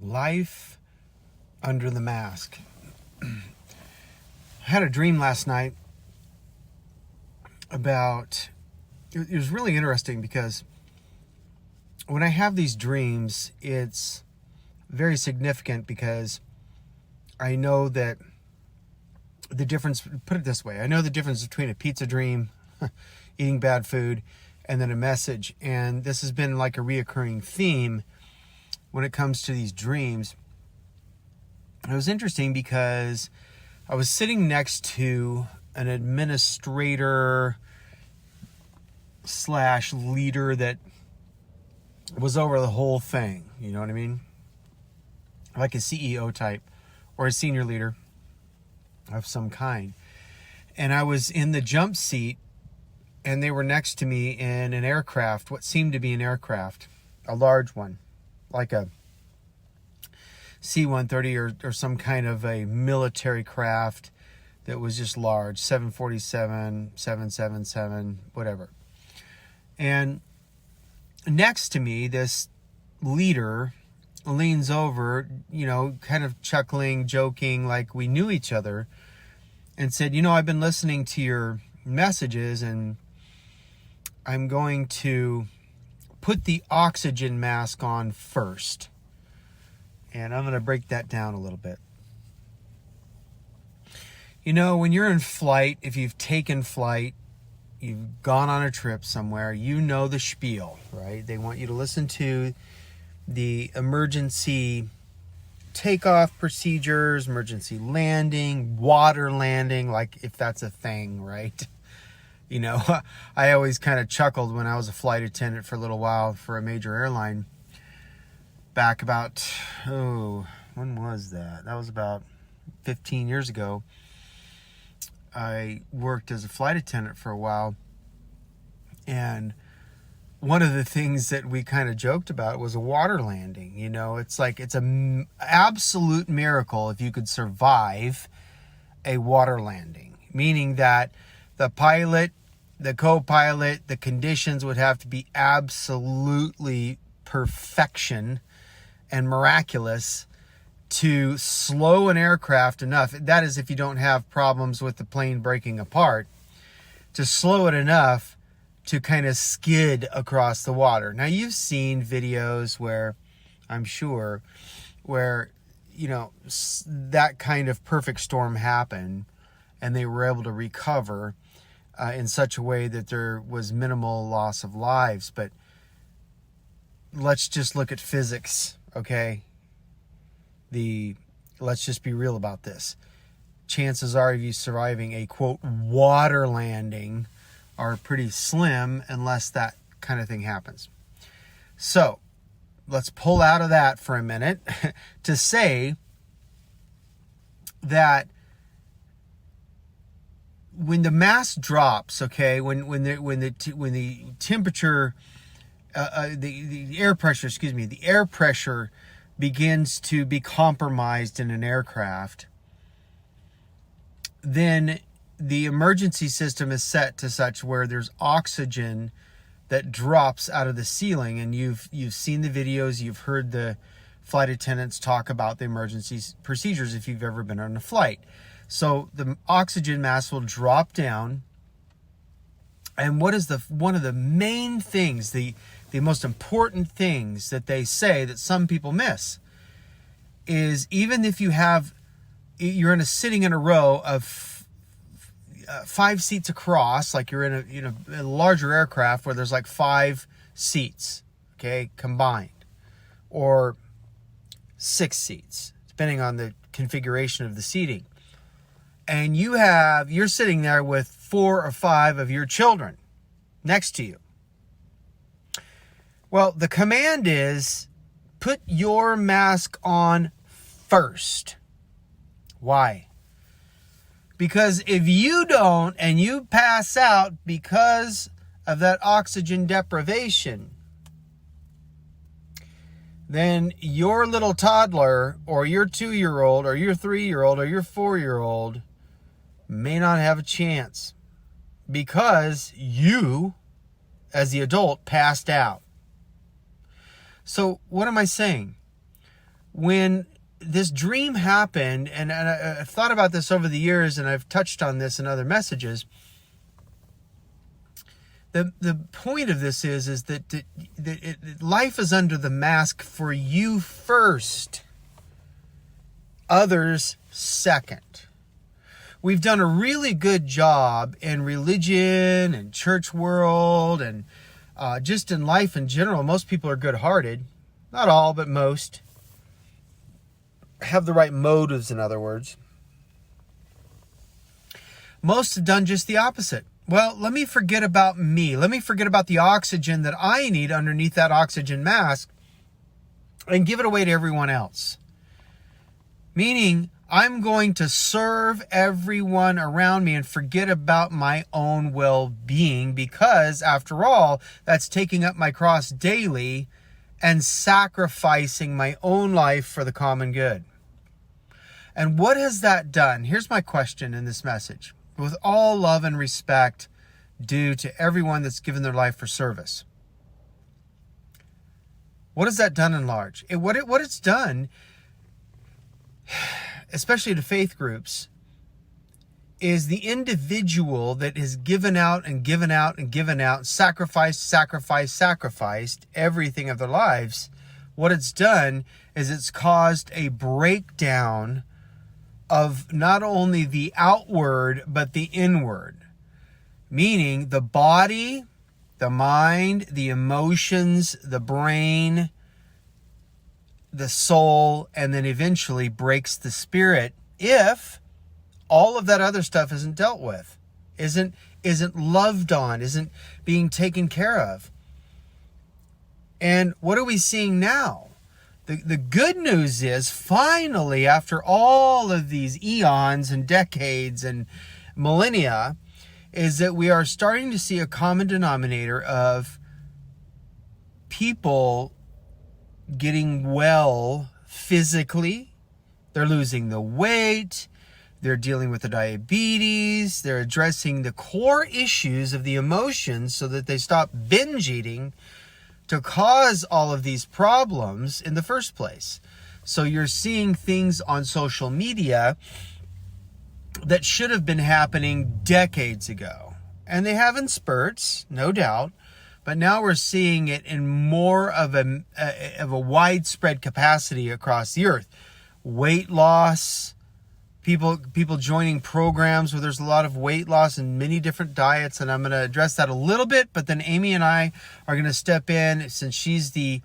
Life under the mask. I had a dream last night about, it was really interesting because when I have these dreams, it's very significant because I know that the difference, put it this way, I know the difference between a pizza dream, eating bad food, and then a message. And this has been like a reoccurring theme when it comes to these dreams. It was interesting because I was sitting next to an administrator / leader that was over the whole thing. You know what I mean? Like a CEO type or a senior leader of some kind. And I was in the jump seat and they were next to me in an aircraft, what seemed to be an aircraft, a large one, like a C-130 or some kind of a military craft that was just large, 747, 777, whatever. And next to me, this leader leans over, kind of chuckling, joking, like we knew each other, and said, I've been listening to your messages and I'm going to put the oxygen mask on first. And I'm going to break that down a little bit. When you're in flight, if you've taken flight, you've gone on a trip somewhere, the spiel, right? They want you to listen to the emergency takeoff procedures, emergency landing, water landing, like if that's a thing, right? I always kind of chuckled when I was a flight attendant for a little while for a major airline back about, when was that? That was about 15 years ago. I worked as a flight attendant for a while, and one of the things that we kind of joked about was a water landing. It's like it's an absolute miracle if you could survive a water landing, meaning that the pilot, the co-pilot, the conditions would have to be absolutely perfection and miraculous to slow an aircraft enough. That is if you don't have problems with the plane breaking apart, to slow it enough to kind of skid across the water. Now you've seen videos where, I'm sure, where, that kind of perfect storm happened and they were able to recover in such a way that there was minimal loss of lives. But let's just look at physics, okay? Let's just be real about this. Chances are of you surviving a, quote, water landing are pretty slim unless that kind of thing happens. So let's pull out of that for a minute to say that when the mass drops, okay, when the temperature, the air pressure, the air pressure begins to be compromised in an aircraft, then the emergency system is set to such where there's oxygen that drops out of the ceiling. And you've seen the videos, you've heard the flight attendants talk about the emergency procedures if you've ever been on a flight. So the oxygen mask will drop down. And what is one of the main things, the most important things that they say that some people miss is, even if you're sitting in a row of 5 seats across, like you're in a larger aircraft where there's like 5 seats, okay, combined, or 6 seats, depending on the configuration of the seating. And you're sitting there with 4 or 5 of your children next to you. Well, the command is put your mask on first. Why? Because if you don't and you pass out because of that oxygen deprivation, then your little toddler or your 2-year-old or your 3-year-old or your 4-year-old may not have a chance because you, as the adult, passed out. So what am I saying? when this dream happened, and I've thought about this over the years, and I've touched on this in other messages. The point of this is that life is under the mask for you first, others second. We've done a really good job in religion and church world and just in life in general. Most people are good-hearted. Not all, but most. Have the right motives, in other words. Most have done just the opposite. Well, let me forget about me. Let me forget about the oxygen that I need underneath that oxygen mask and give it away to everyone else. Meaning, I'm going to serve everyone around me and forget about my own well-being because, after all, that's taking up my cross daily and sacrificing my own life for the common good. And what has that done? Here's my question in this message. With all love and respect due to everyone that's given their life for service. What has that done in large? What it's done, especially to faith groups, is the individual that has given out and given out and given out, sacrificed everything of their lives. What it's done is it's caused a breakdown of not only the outward, but the inward. Meaning the body, the mind, the emotions, the brain, the soul, and then eventually breaks the spirit if all of that other stuff isn't dealt with, isn't loved on, isn't being taken care of. And what are we seeing now? The good news is, finally, after all of these eons and decades and millennia, is that we are starting to see a common denominator of people getting well physically. They're losing the weight. They're dealing with the diabetes. They're addressing the core issues of the emotions so that they stop binge eating to cause all of these problems in the first place. So you're seeing things on social media that should have been happening decades ago. And they have in spurts, no doubt. But now we're seeing it in more of a widespread capacity across the earth. Weight loss, people joining programs where there's a lot of weight loss and many different diets, and I'm going to address that a little bit, but then Amy and I are going to step in since she's the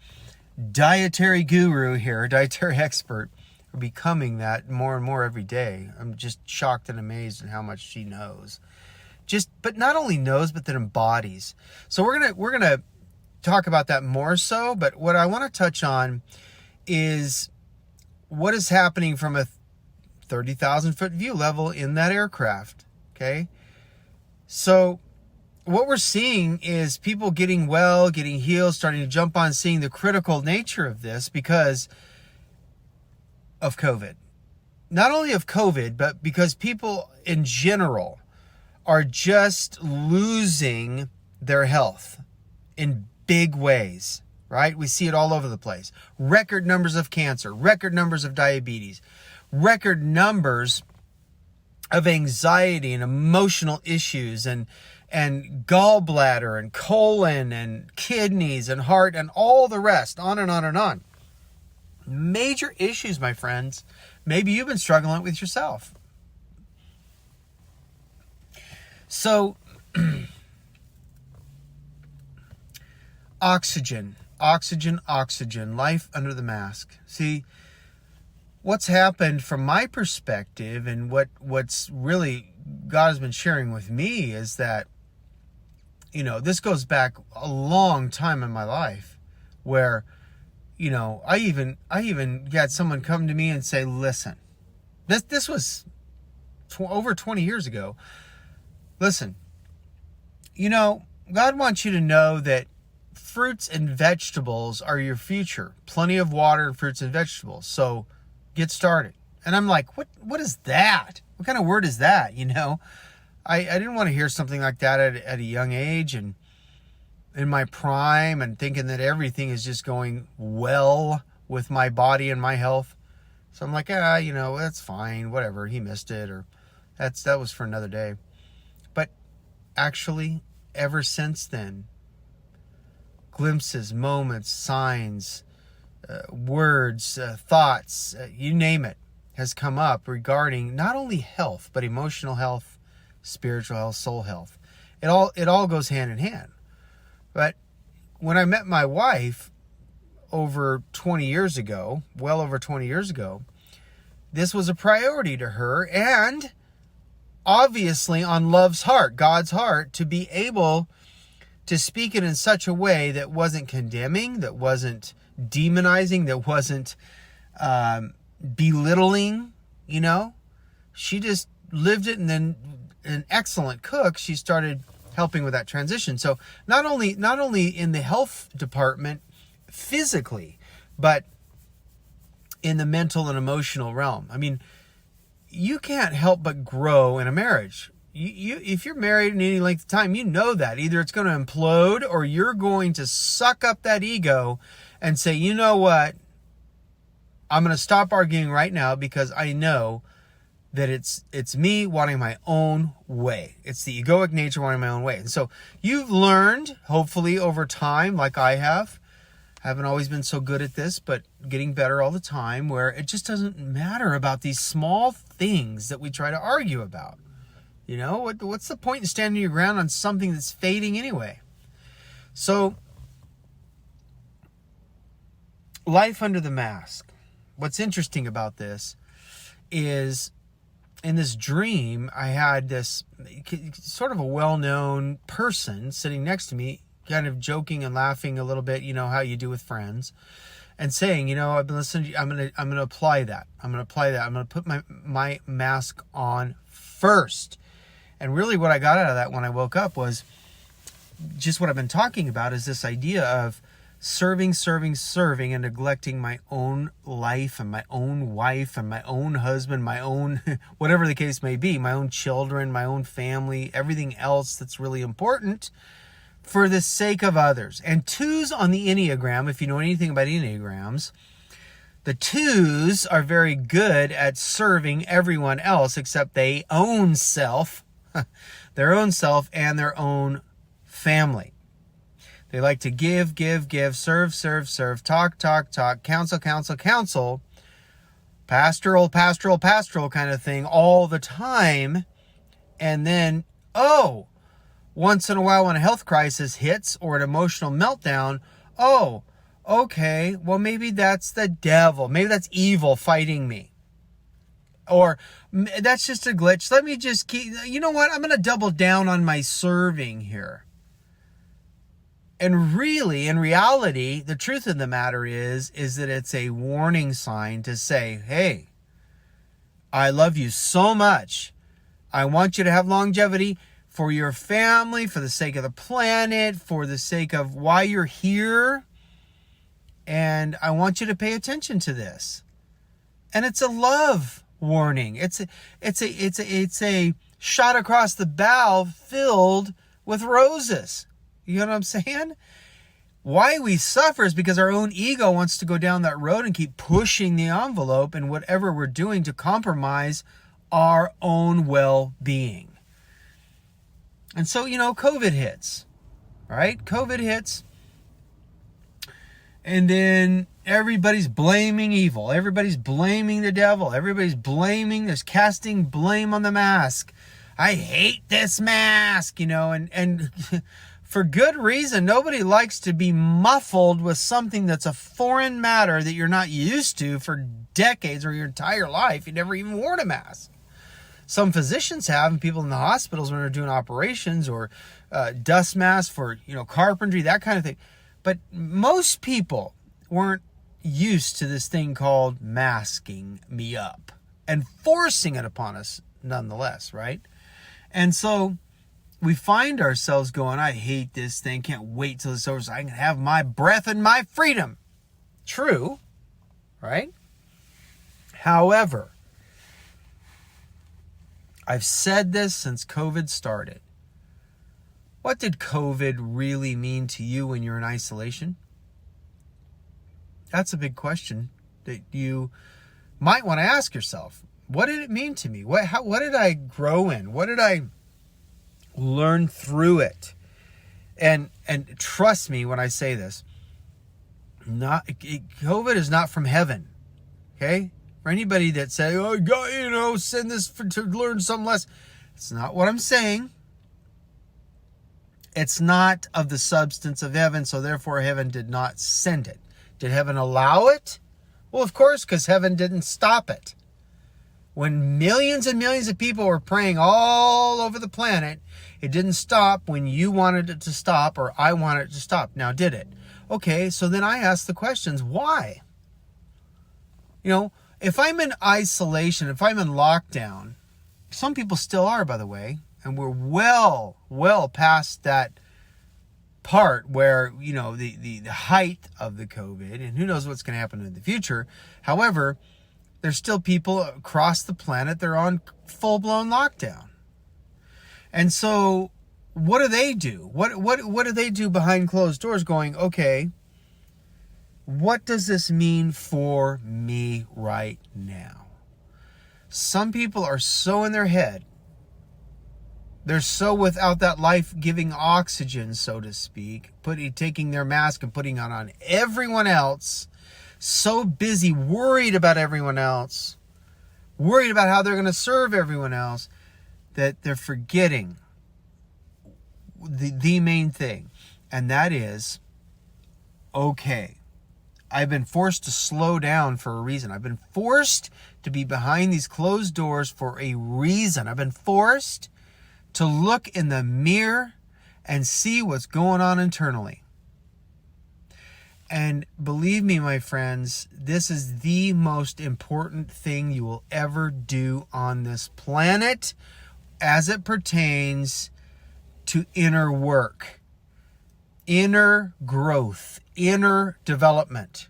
dietary guru here, dietary expert. We're becoming that more and more every day. I'm just shocked and amazed at how much she knows. But not only knows, but that embodies. So we're gonna talk about that more so, but what I want to touch on is what is happening from a 30,000 foot view level in that aircraft. Okay. So what we're seeing is people getting well, getting healed, starting to jump on, seeing the critical nature of this because of COVID. Not only of COVID, but because people in general are just losing their health in big ways, right? We see it all over the place. Record numbers of cancer, record numbers of diabetes, record numbers of anxiety and emotional issues and gallbladder and colon and kidneys and heart and all the rest, on and on and on. Major issues, my friends. Maybe you've been struggling with yourself. So, oxygen, life under the mask. See, what's happened from my perspective and what's really God has been sharing with me is that, this goes back a long time in my life where, I even had someone come to me and say, listen, this was over 20 years ago. Listen, God wants you to know that fruits and vegetables are your future. Plenty of water, fruits and vegetables. So get started. And I'm like, what is that? What kind of word is that? I didn't want to hear something like that at a young age and in my prime and thinking that everything is just going well with my body and my health. So I'm like, that's fine, whatever. He missed it, or that was for another day. But actually, ever since then, glimpses, moments, signs, words, thoughts, you name it, has come up regarding not only health, but emotional health, spiritual health, soul health. It all goes hand in hand. But when I met my wife over 20 years ago, well over 20 years ago, this was a priority to her, and obviously on love's heart, God's heart, to be able to speak it in such a way that wasn't condemning, that wasn't demonizing, that wasn't belittling. She just lived it, and then an excellent cook, she started helping with that transition. So not only in the health department physically, but in the mental and emotional realm. I mean, you can't help but grow in a marriage. You if you're married in any length of time, you know that either it's going to implode, or you're going to suck up that ego and say, you know what, I'm going to stop arguing right now, because I know that it's me wanting my own way. It's the egoic nature wanting my own way. And so you've learned, hopefully over time, like I have. I haven't always been so good at this, but getting better all the time, where it just doesn't matter about these small things that we try to argue about. What's the point in standing your ground on something that's fading anyway? So, life under the mask. What's interesting about this is, in this dream, I had this sort of a well-known person sitting next to me, kind of joking and laughing a little bit, how you do with friends, and saying, I've been listening to you, I'm gonna apply that. I'm gonna put my mask on first. And really what I got out of that when I woke up was just what I've been talking about, is this idea of serving, and neglecting my own life and my own wife and my own husband, my own, whatever the case may be, my own children, my own family, everything else that's really important, for the sake of others. And 2s on the Enneagram, if you know anything about Enneagrams, the 2s are very good at serving everyone else except their own self and their own family. They like to give, serve, talk, counsel, pastoral kind of thing all the time. And then, once in a while when a health crisis hits or an emotional meltdown, okay, well, maybe that's the devil. Maybe that's evil fighting me. Or that's just a glitch. Let me just you know what? I'm going to double down on my serving here. And really, in reality, the truth of the matter is that it's a warning sign to say, hey, I love you so much. I want you to have longevity for your family, for the sake of the planet, for the sake of why you're here. And I want you to pay attention to this. And it's a love warning. It's a shot across the bow filled with roses. You know what I'm saying? Why we suffer is because our own ego wants to go down that road and keep pushing the envelope in whatever we're doing to compromise our own well-being. And so, COVID hits, right? COVID hits. And then everybody's blaming evil. Everybody's blaming the devil. There's casting blame on the mask. I hate this mask, and for good reason. Nobody likes to be muffled with something that's a foreign matter that you're not used to for decades or your entire life. You never even worn a mask. Some physicians have, and people in the hospitals when they're doing operations, or dust masks for, carpentry, that kind of thing. But most people weren't used to this thing called masking me up and forcing it upon us nonetheless, right? And so we find ourselves going, I hate this thing, can't wait till it's over so I can have my breath and my freedom. True, right? However, I've said this since COVID started. What did COVID really mean to you when you're in isolation? That's a big question that you might want to ask yourself. What did it mean to me? What did I grow in? What did I learn through it? And trust me when I say this, COVID is not from heaven. Okay? For anybody that say, oh, God, send this to learn something less. It's not what I'm saying. It's not of the substance of heaven, so therefore heaven did not send it. Did heaven allow it? Well, of course, because heaven didn't stop it. When millions and millions of people were praying all over the planet, it didn't stop when you wanted it to stop or I wanted it to stop. Now, did it? Okay, so then I ask the questions, why? If I'm in isolation, if I'm in lockdown, some people still are, by the way, and we're well past that part where, the height of the COVID, and who knows what's going to happen in the future. However, there's still people across the planet that are on full-blown lockdown. And so what do they do? What do they do behind closed doors going, okay, what does this mean for me right now? Some people are so in their head. They're so without that life-giving oxygen, so to speak, taking their mask and putting it on everyone else, so busy, worried about everyone else, worried about how they're going to serve everyone else, that they're forgetting the main thing. And that is, okay, I've been forced to slow down for a reason. I've been forced to be behind these closed doors for a reason. I've been forced to look in the mirror and see what's going on internally. And believe me, my friends, this is the most important thing you will ever do on this planet as it pertains to inner work, inner growth, inner development,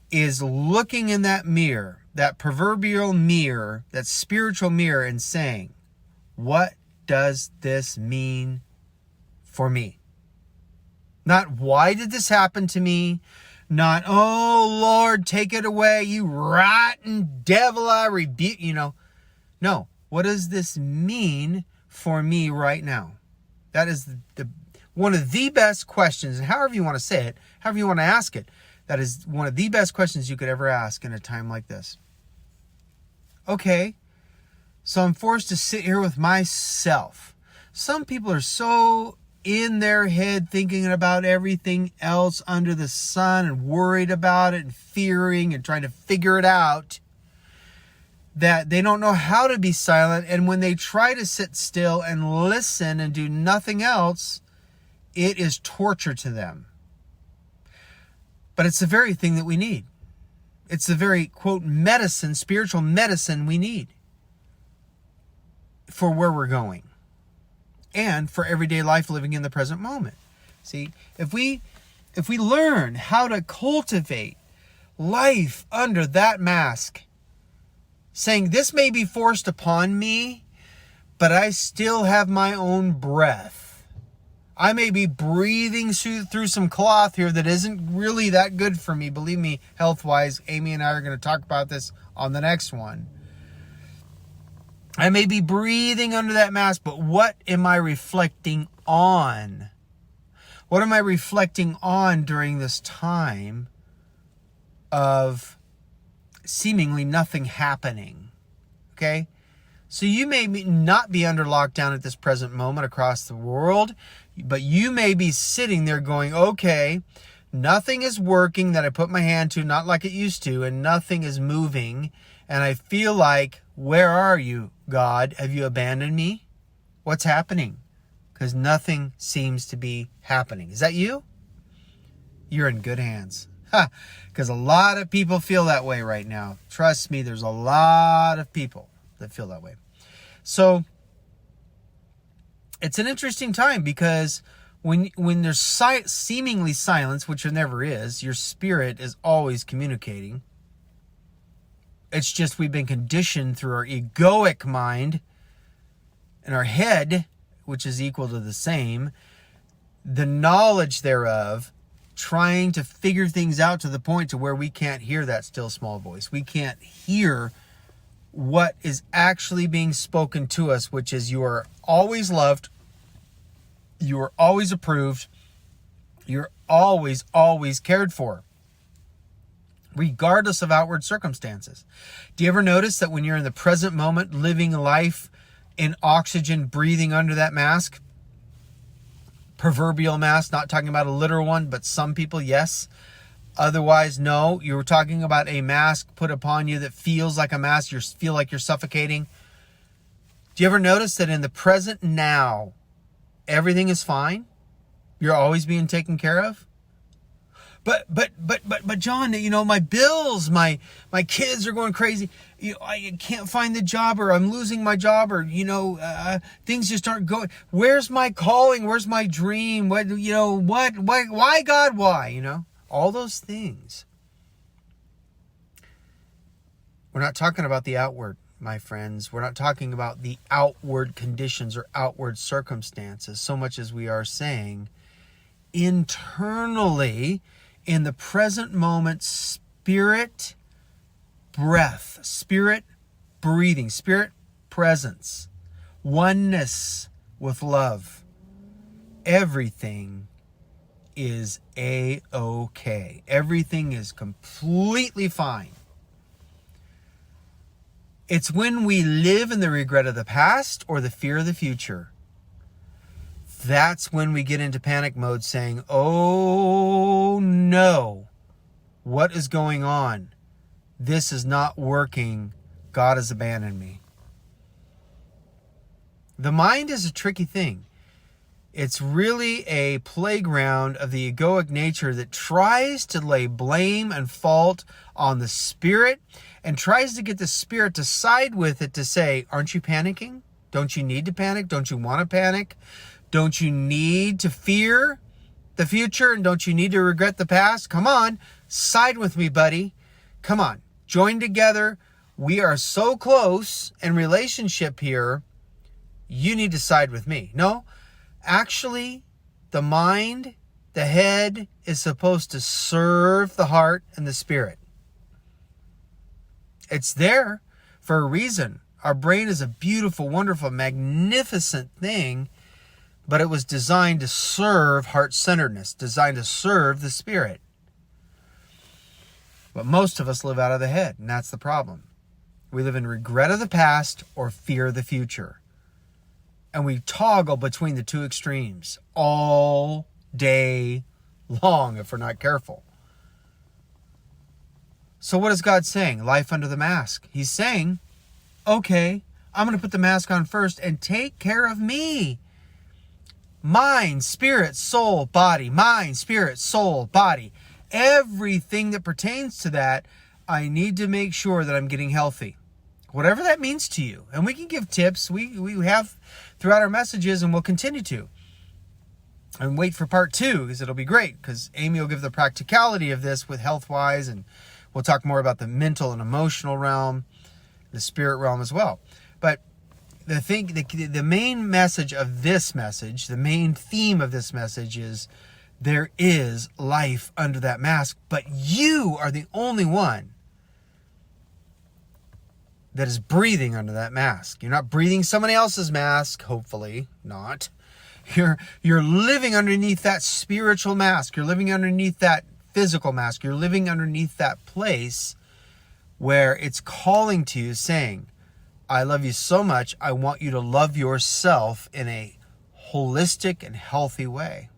is looking in that mirror, that proverbial mirror, that spiritual mirror, and saying, what does this mean for me? Not why did this happen to me? Not, oh Lord, take it away, you rotten devil, I rebuke, No, what does this mean for me right now? That is one of the best questions, and however you want to say it, however you want to ask it, that is one of the best questions you could ever ask in a time like this. Okay, so I'm forced to sit here with myself. Some people are so in their head thinking about everything else under the sun and worried about it and fearing and trying to figure it out that they don't know how to be silent. And when they try to sit still and listen and do nothing else, it is torture to them. But it's the very thing that we need. It's the very, quote, medicine, spiritual medicine we need for where we're going and for everyday life living in the present moment. See, if we learn how to cultivate life under that mask, saying this may be forced upon me, but I still have my own breath. I may be breathing through some cloth here that isn't really that good for me. Believe me, health-wise, Amy and I are going to talk about this on the next one. I may be breathing under that mask, but what am I reflecting on? What am I reflecting on during this time of seemingly nothing happening? Okay? So you may not be under lockdown at this present moment across the world, but you may be sitting there going, okay, nothing is working that I put my hand to, not like it used to, and nothing is moving. And I feel like, where are you, God? Have you abandoned me? What's happening? Because nothing seems to be happening. Is that you? You're in good hands. Because a lot of people feel that way right now. Trust me, there's a lot of people that feel that way. So it's an interesting time because when there's seemingly silence, which there never is, your spirit is always communicating. It's just we've been conditioned through our egoic mind and our head, which is equal to the same, the knowledge thereof, trying to figure things out to the point to where we can't hear that still small voice. We can't hear what is actually being spoken to us, which is you are always loved, you are always approved, you're always, always cared for, regardless of outward circumstances. Do you ever notice that when you're in the present moment, living life in oxygen, breathing under that mask, proverbial mask, not talking about a literal one, but some people, yes. Otherwise, no. You were talking about a mask put upon you that feels like a mask. You feel like you're suffocating. Do you ever notice that in the present now, everything is fine? You're always being taken care of? But John, my bills, my kids are going crazy. I can't find the job, or I'm losing my job, or things just aren't going. Where's my calling? Where's my dream? Why God? Why? All those things. We're not talking about the outward, my friends. We're not talking about the outward conditions or outward circumstances so much as we are saying internally, in the present moment, spirit breath, spirit breathing, spirit presence, oneness with love. Everything is A-OK. Everything is completely fine. It's when we live in the regret of the past or the fear of the future, that's when we get into panic mode saying, oh no, what is going on? This is not working. God has abandoned me. The mind is a tricky thing. It's really a playground of the egoic nature that tries to lay blame and fault on the spirit and tries to get the spirit to side with it to say, aren't you panicking? Don't you need to panic? Don't you want to panic? Don't you need to fear the future? And don't you need to regret the past? Come on, side with me, buddy. Come on, join together. We are so close in relationship here. You need to side with me. No, actually, the mind, the head is supposed to serve the heart and the spirit. It's there for a reason. Our brain is a beautiful, wonderful, magnificent thing, but it was designed to serve heart-centeredness, designed to serve the spirit. But most of us live out of the head, and that's the problem. We live in regret of the past or fear of the future. And we toggle between the two extremes all day long if we're not careful. So what is God saying? Life under the mask. He's saying, okay, I'm going to put the mask on first and take care of me. Mind, spirit, soul, body. Mind, spirit, soul, body. Everything that pertains to that, I need to make sure that I'm getting healthy. Whatever that means to you. And we can give tips. We have throughout our messages, and we'll continue to. And wait for part 2, because it'll be great, because Amy will give the practicality of this with health-wise, and we'll talk more about the mental and emotional realm, the spirit realm as well. But the main message of this message, the main theme of this message is there is life under that mask, but you are the only one that is breathing under that mask. You're not breathing somebody else's mask, hopefully not. You're living underneath that spiritual mask. You're living underneath that physical mask. You're living underneath that place where it's calling to you saying, I love you so much, I want you to love yourself in a holistic and healthy way.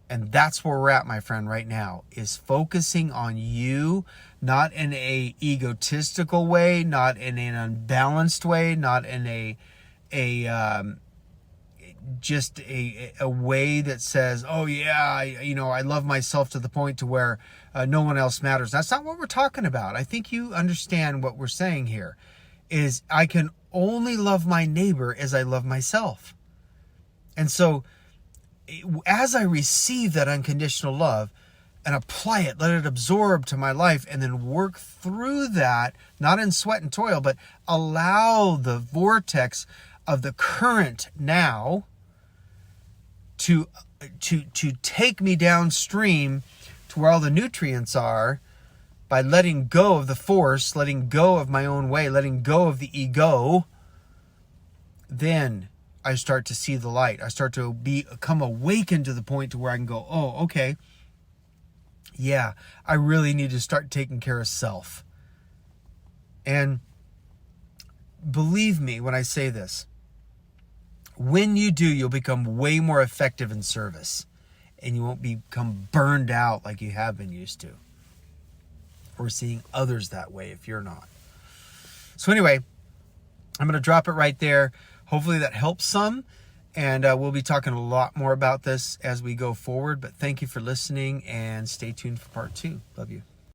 And that's where we're at, my friend, right now, is focusing on you, not in a egotistical way, not in an unbalanced way, not in a way that says, oh yeah, I love myself to the point to where no one else matters. That's not what we're talking about. I think you understand what we're saying here is I can only love my neighbor as I love myself. And so as I receive that unconditional love and apply it, let it absorb to my life, and then work through that, not in sweat and toil, but allow the vortex of the current now to to take me downstream to where all the nutrients are, by letting go of the force, letting go of my own way, letting go of the ego, then I start to see the light. I start to become awakened to the point to where I can go, oh, okay, yeah, I really need to start taking care of self. And believe me when I say this, when you do, you'll become way more effective in service, and you won't become burned out like you have been used to, or seeing others that way if you're not. So anyway, I'm going to drop it right there. Hopefully that helps some, and we'll be talking a lot more about this as we go forward. But thank you for listening, and stay tuned for part 2. Love you.